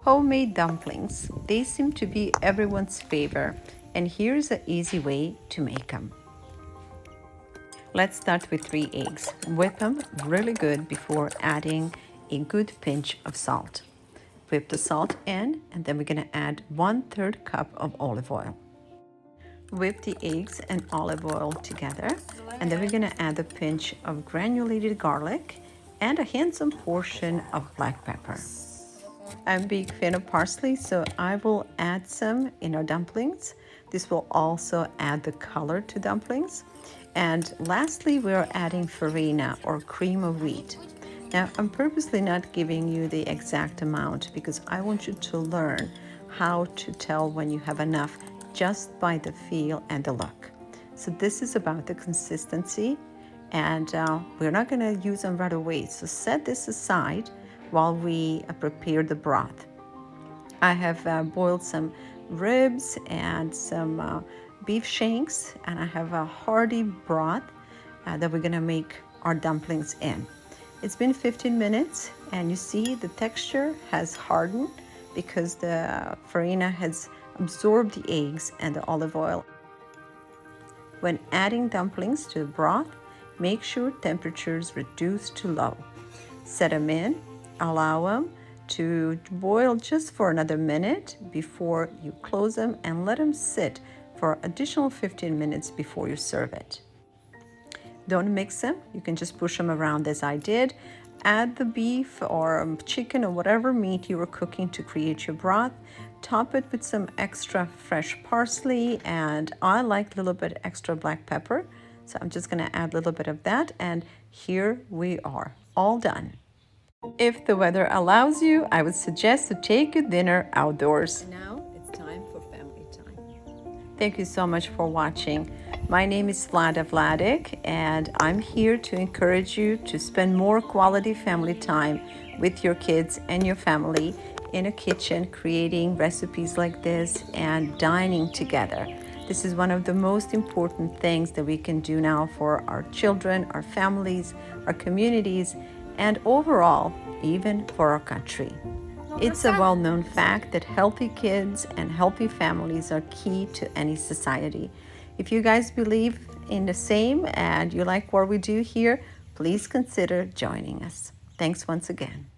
Homemade dumplings. They seem to be everyone's favorite, and here's an easy way to make them. Let's start with 3 eggs. Whip them really good before adding a good pinch of salt. Whip the salt in, and then we're going to add 1/3 cup of olive oil. Whip the eggs and olive oil together, and then we're going to add a pinch of granulated garlic and a handsome portion of black pepper. I'm a big fan of parsley, so I will add some in our dumplings. This will also add the color to dumplings. And lastly, we're adding farina or cream of wheat. Now, I'm purposely not giving you the exact amount because I want you to learn how to tell when you have enough just by the feel and the look. So this is about the consistency, and we're not going to use them right away. So set this aside while we prepare the broth. I have boiled some ribs and some beef shanks, and I have a hearty broth that we're gonna make our dumplings in. It's been 15 minutes, and you see the texture has hardened because the farina has absorbed the eggs and the olive oil. When adding dumplings to the broth, make sure temperature is reduced to low. Set them in. Allow them to boil just for another minute before you close them, and let them sit for additional 15 minutes before you serve it. Don't mix them. You can just push them around as I did. Add the beef or chicken or whatever meat you were cooking to create your broth. Top it with some extra fresh parsley, and I like a little bit extra black pepper. So I'm just going to add a little bit of that, and here we are, all done. If the weather allows you, I would suggest to take your dinner outdoors. Now it's time for family time. Thank you so much for watching. My name is VLADA'S, and I'm here to encourage you to spend more quality family time with your kids and your family in a kitchen, creating recipes like this and dining together. This is one of the most important things that we can do now for our children, our families, our communities, and overall, even for our country. It's a well-known fact that healthy kids and healthy families are key to any society. If you guys believe in the same and you like what we do here, please consider joining us. Thanks once again.